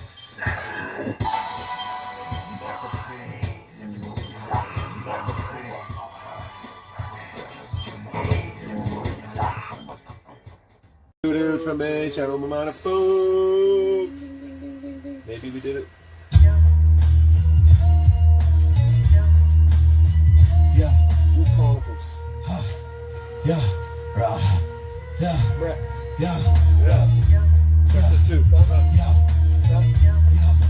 Dudes from a shadow amount of food. Maybe we did it. Yeah. Who Chronicles? Yeah. Yeah. Yeah. Yeah. Yeah. Chapter 2. Yeah.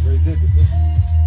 Very good, is it?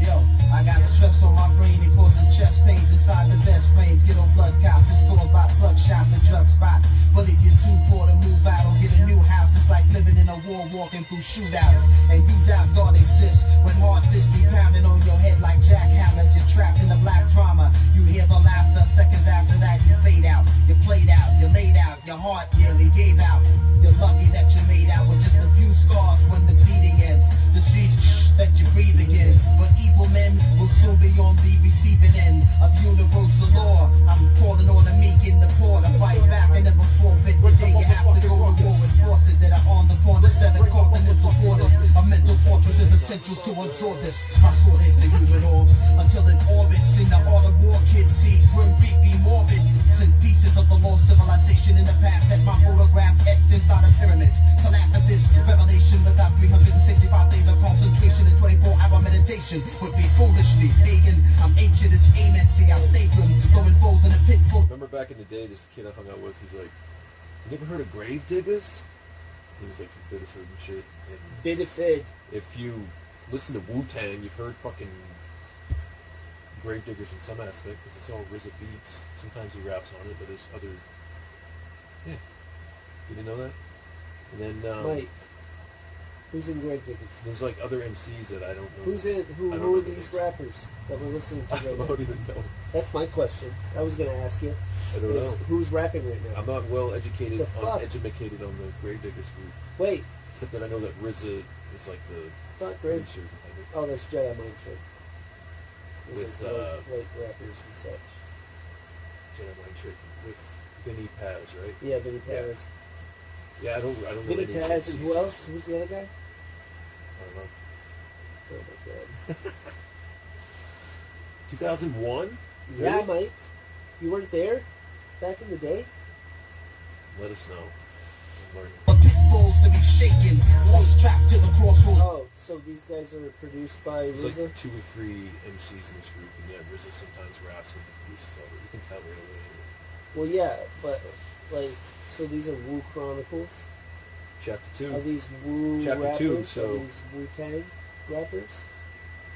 Yo, I got stress on my brain, it causes chest pains inside the best range. Get on blood counts, it's caused by slug shots and drug spots. But if you're too poor to move out or get a new house, it's like living in a war, walking through shootouts. And you doubt God exists when hard fists be pounding on your head like jackhammers. You're trapped in the black drama. You hear the laughter, seconds after that you fade out. You're played out, you're laid out, your heart nearly gave out. You're lucky that you made out with just a few scars when the bleeding ends. The streets let you breathe again, but evil men will soon be on the receiving end of universal law. I'm calling on the meek and the poor to fight back and never forfeit. The day you have to go to war with forces that are on the corner, 7 continental borders. A mental fortress is essentials to absorb this. My sword is the human orb until it orbits in the art of war. Kids see grim, creepy, morbid. Send pieces of the lost civilization in the past. At my photograph etched inside of pyramids. Till after this revelation, without 365 days of concentration and 24-hour meditation would be foolishly pagan. I'm ancient as amen. See, I stay grim, throwing foes in a pit full. Remember back in the day, this kid I hung out with, he's like, you never heard of grave diggers? He was like from Biddeford and shit. And Biddeford. if you listen to Wu-Tang, you've heard fucking grave diggers in some aspect, because it's all RZA beats. Sometimes he raps on it, but there's other... Yeah. You didn't know that? And then... Mike. Who's in Grave Diggers? There's like other MCs that I don't know. Who's in? Who are these rappers that we're listening to I right now? don't even know. That's my question. I was going to ask you. I don't know. Who's rapping right now? I'm not well educated fuck? educated on the Grave Diggers group. Wait. Except that I know that RZA is like the Thought Grave. producer. I think. Oh, that's Jedi Mind Trick. Those With, are white rappers and such. Jedi Mind Trick with Vinny Paz, right? Yeah, Vinny Yeah. Paz. Yeah, I don't know Vinny any Paz and MCs. who else? Who's the other guy? I don't know. Oh my god. 2001? Yeah, Really? Mike. You weren't there back in the day? Let us know. I'm learning. Pitfalls to be shaken, or strapped to the crossroads. Oh, so these guys are produced by There's RZA? like 2 or 3 MCs in this group, and yeah, RZA sometimes raps with the produces all of it. You can tell right away. Well, yeah, but like, so these are Wu Chronicles. Chapter 2. Are these Wu Chapter rappers? 2, so- Are these Wu-Tang rappers?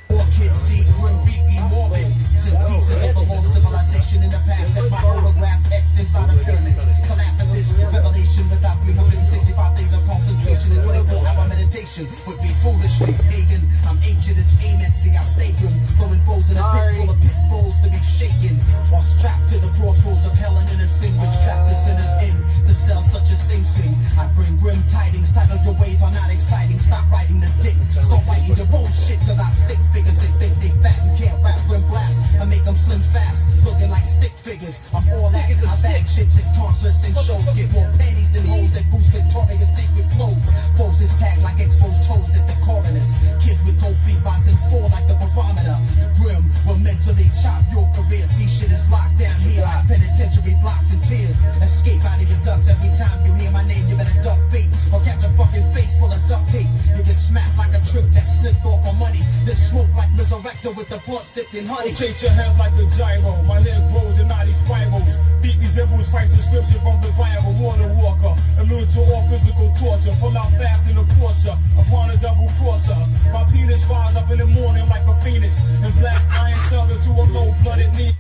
Poor kids see grim, creepy, morbid. Send pieces of the lost civilization in the past. At my photograph etched inside of pyramids. Till after this revelation, without 365 days of concentration and 24-hour meditation would be foolishly pagan. I'm ancient as amen. See, I stay grim, throwing foes in a pit full of pitfalls to be shaken, or strapped to the crossroads of hell and in a sin which trapped the sinners in to sell such a sing-sing. I bring grim tidings, title your wave, I'm not exciting. Stop writing the dick, start writing your own shit, cause I stick figures. They think they fat and can't rap, grim blast. I make them slim fast, looking like stick figures. I'm all that, I bag shits at concerts and shows. Get more panties than hoes that boost Victoria's Secret clothes. Foes is tagged like exposed toes at the coroners. Kids with cold feet rising fall like the barometer. Grim will mentally chop your career. See, shit is locked down here like penitentiary blocks and tears. Escape out of your ducks every time you hear my name. You better duck fate or catch a fucking face full of duct tape. You get smacked like a trip that slipped off on money. This smoke like resurrector with the blunt dipped in honey. Rotate your head like a gyro. My head grows in 90 spirals. Feet resembles Christ's description from the Bible. Water walker, immune to all physical torture. Pull out fast in a Porsche upon a double crosser. My penis rise up in the morning like a phoenix and blast iron southern to a low flooded knee.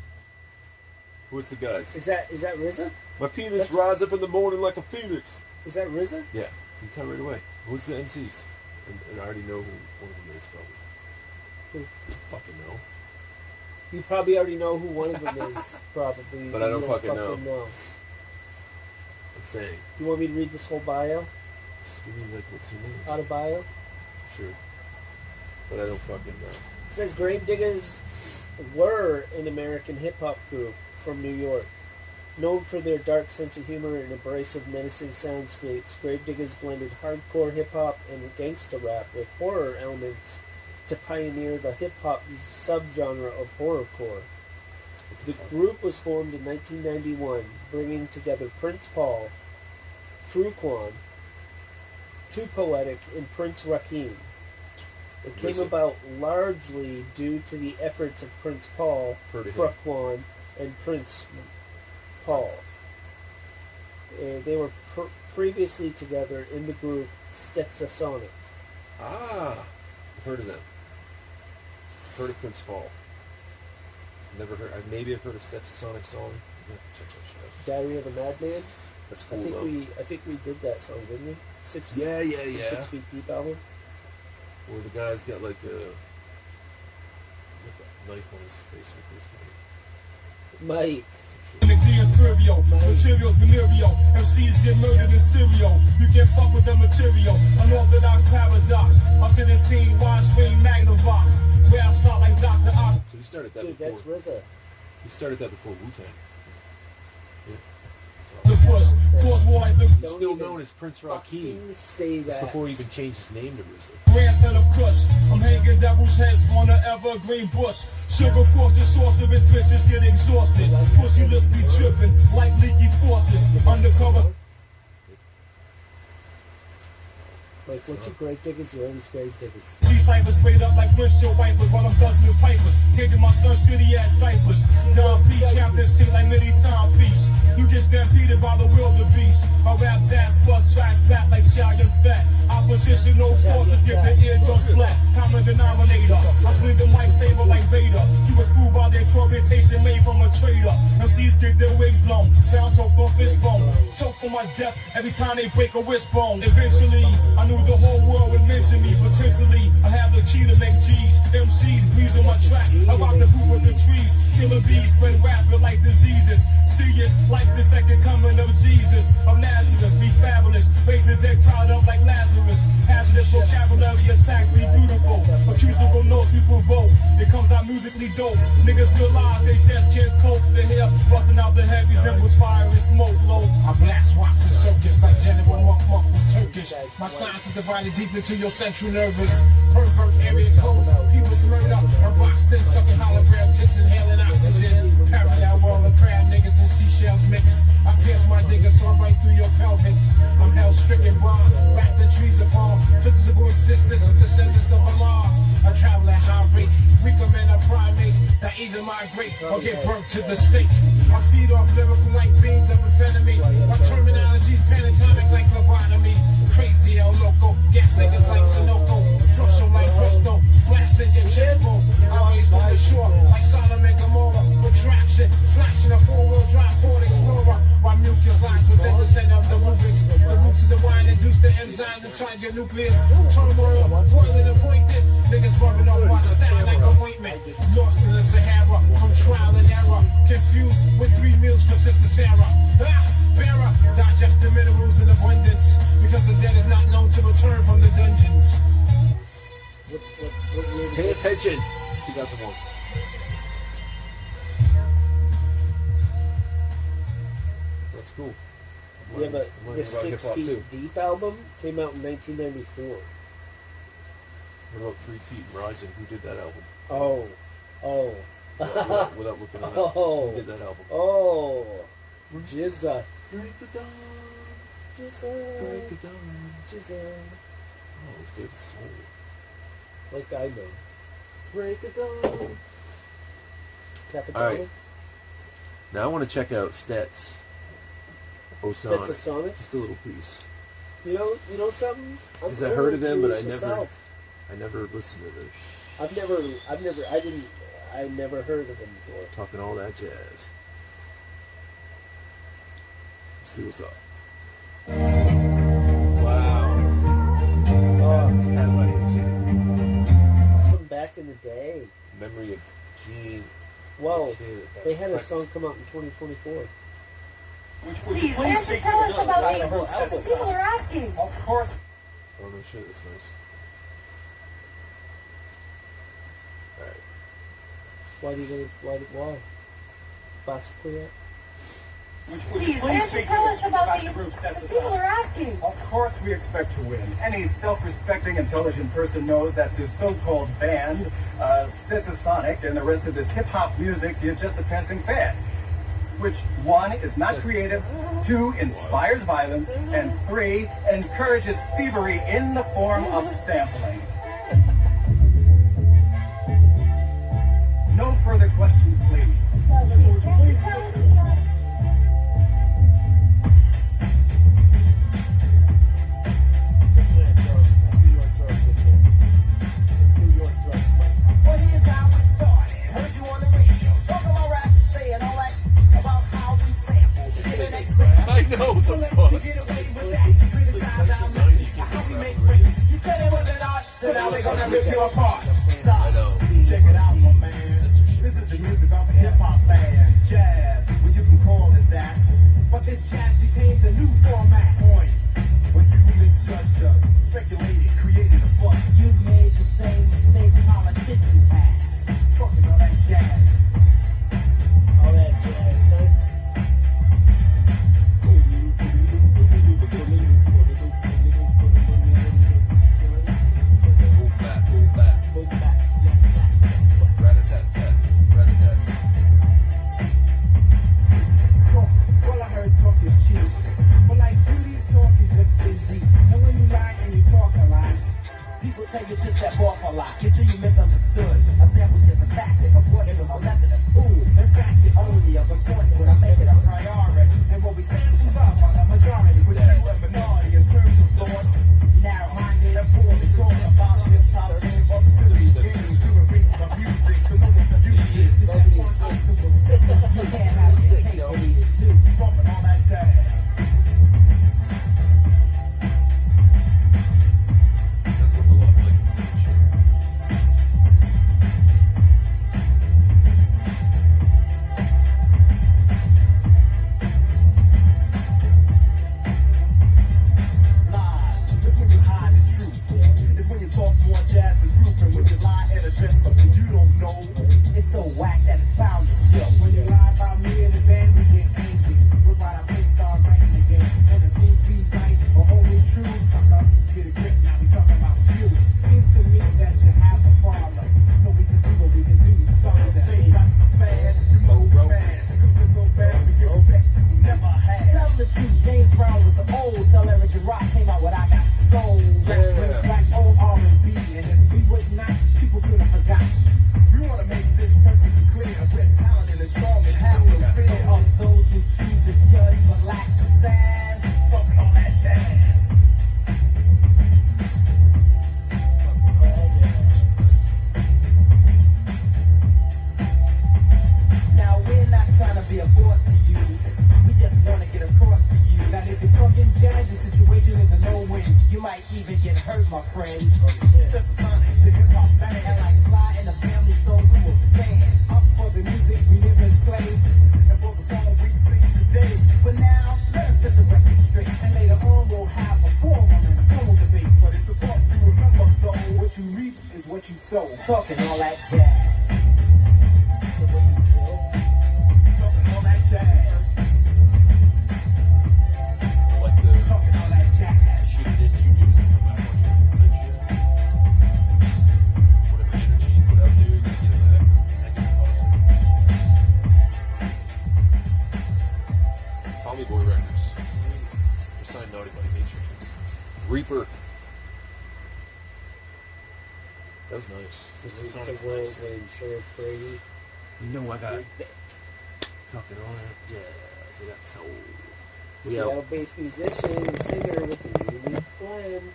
Who's the guys? Is that RZA? My penis rise up in the morning like a phoenix. Is that RZA? Yeah, you can tell right away. Who's the MCs? And I already know who one of them is, probably. Who? Fucking know. You probably already know who one of them is, probably. But I don't you fucking know. know. I'm saying. Do you want me to read this whole bio? Just give me, like, what's your name? Out of bio? Sure. But I don't fucking know. It says Grave Diggers were an American hip-hop group from New York. Known for their dark sense of humor and abrasive, menacing soundscapes, Gravediggers blended hardcore hip-hop and gangsta rap with horror elements to pioneer the hip-hop subgenre of horrorcore. The group was formed in 1991, bringing together Prince Paul, Fruquan, Too Poetic, and Prince Rakim. It came about largely due to the efforts of Prince Paul, Fruquan, and Prince Paul. They were previously together in the group Stetsasonic. Ah, I've heard of them. Heard of Prince Paul. Never heard. Maybe I've heard a Stetsasonic song. I'm gonna have to check that shit out. Diary of a Madman. That's cool. I think we did that song, didn't we? 6 Feet. Yeah. 6 Feet Deep album. Where the guy's got like a knife on his face like this. Mike. The imperial, material venereal. MCs get murdered in cereal. You can't fuck with the material. Unorthodox paradox. I sit and see widescreen Magnavox. Raps not like Dr. Ock. So he started that Dude, before. that's RZA. He started that before Wu-Tang. Yeah. The push, cause war like the Still known as Prince Rakim. Fucking say That's that. before he even changed his name to RZA. grandson of Kush. I'm hanging devil's heads on an evergreen bush. Sugar forces, sorceress bitches get exhausted. Pussy lips be dripping like leaky faucets. Undercover. Like, once you Gravediggers, you're always Gravediggers. See ciphers sprayed up like windshield wipers while I'm guzzling pipers. Changing my son's city ass diapers. Don Feast, chapter seat like many timepiece. You get stampeded by the wildebeest. I rap that's bust tracks back like giant fat. Oppositional forces get their eardrums flat. Common denominator. I swing the mic saber like Vader. You was fooled by their orientation made from a traitor. MCs get their wigs blown. Sound choke on fist bone. Choke on my death every time they break a wishbone. Eventually, I knew the whole world would mention me. Potentially, I have the key to make G's. MCs breeze on my tracks. I rock the hoop with the trees. Killer bees spread rapid like diseases. Serious like the second coming of Jesus of Nazareth. Be fabulous. Raise the dead crowd up like Lazarus. Hazardous vocabulary attacks be beautiful. Accusical notes we provoke. It comes out musically dope. Niggas realize they just can't cope. They're here busting out the heavy symbols, fire and smoke low. I blast rocks and circus like General Muck was Turkish. My science is divided deep into your central nervous. Pervert area code, people's murder. I'm boxed in, sucking hologram tits, inhaling oxygen. Parallel world of crab niggas and seashells mix. I pierce my digger so right through your pelvics. I'm hell stricken bond, wrapped in trees of palm. Physical existence is descendants of Allah. I travel at high rates, weaker men are primates that either migrate or get burnt to the stake. I feed off lyrical like beams of amphetamine. My terminology's pentatonic like lobotomy. Crazy El Loco, gas niggas like Sunoco. Flush them like Presto, blasting your chest bone. I raised from the shore like Sodom and Gomorrah. Retraction, flashing a four-wheel drive Ford Explorer. While mucus lies within the center of the Rubik's. The roots of the wine induce the enzymes inside your nucleus. Turmoil, boiling and pointed. Niggas rubbing off my style like an ointment. Lost in the Sahara from trial and error. Confused with 3 meals for Sister Sarah. Bearer, digest the minerals in abundance. Because the dead is not known to return from the dungeons. Pay attention. 2001. That's cool. Yeah, but the 6 Feet Deep album came out in 1994. What about 3 Feet Rising? Who did that album? Oh. Without looking it up. Oh. Who did that album? Oh. Jizza. Break the dawn. Jizza. Break the dawn. Jizza. Oh, it was David Soul. Like I know. Break the dawn. Capitano? All right. Now I want to check out Stets. Osonic. Stetsasonic? Just a little piece. You know something? Because I heard of them, but I myself. never listened to this. I never heard of them before. Talking all that jazz. Let's see what's up. Wow. It's kind of like From back in the day. Memory of Gene. Whoa. Kid. They had a song come out in 2024. Please, answer, tell us about the people are asking. Of course. Oh no shit, that's nice. Alright. Why? Basquia? Please, why don't you tell us about the people are asking? Of course we expect to win. Any self-respecting, intelligent person knows that this so-called band, Stetsasonic, and the rest of this hip-hop music is just a passing fad. Which, 1, is not creative, 2, inspires violence, and 3, encourages thievery in the form of sampling. No further questions, please. Please, can't you tell us the Well, here's how it started. Heard you on the radio, talking about rap, saying all that about how we sample. Give an example. I know what the We'll let fuck. you get away with that. You criticize our method, how we make rap. You said it wasn't art, so now we're gonna rip you apart. Stop. Check it out, my man. This is the music of a hip-hop band. Jazz, well, you can call it that. But this jazz retains a new format. Point. When you misjudged us, speculated, created a fuss. You've made the same mistake politicians had. Talking all that jazz. All that jazz, son. Move back. Move back. Rat-a-tat-tat. Rat-a-tat. Talk, all I heard talk is cheap. But like beauty talk is just easy. And when you lie and you talk a lot, people tell you to step off a lot. You sure you misunderstood. A sample is a tactic, a portion of a method, a tool. In fact, it's only of importance when I make it a priority. And what we samples up on the majority, with you a minority in terms of thought. Narrow-minded and poorly talking about hip-hop and what facilities games doing reason of music. So know what the future is. This that one simple step. You can't have your cake and eat it too. Talking all that jazz. That's what the love like. Lies. It's when you hide the truth. It's when you talk more jazz and proof. And when you lie and address something you don't know. It's so whack that it's bound to show. When you lie about me and the band, we get angry. Look why I play star raining again. And the things we write are only true. Sucker, get a grip, now we talking about you. Seems to me that you have a problem. So we can see what we can do. Sorry that they got the fast. You must be mad. Cause it's so bad we get back to never had. Tell the truth, James Brown was old. Tell Eric and Rock came out with I Got Soul. Rap brings back old R&B. And if we would not, people could have forgotten. We want to make this perfectly clear. We're talented and strong and have no fear of those who choose to judge but lack the sass. Talking all that jazz. Now we're not trying to be a boss to you. We just want to get across to you that if you're talking jazz, the situation is a no-win. You might even get hurt, my friend. Stetsasonic, the hip-hop band. And like Sly and the Family Stone, we will stand up for the music we live and play, and for the song we sing today. But now, let us set the record straight, and later on we'll have a formal and a formal debate. But it's important to remember, though, what you reap is what you sow. Talking all that jazz. Talking all that jazz. Like the Talking all that jazz. shit that you do. No matter what you do. Whatever energy you put out there, you get it back. Negative, positive. Tommy Boy Records. They're signed Naughty by Nature. Reaper. That was nice. This That is sounded the nice. whirlwind Sheriff Brady. You know I got Big bet. talking all that jazz. I got soul. Seattle-based musician and singer with a unique blend.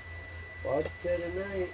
Vodka tonight.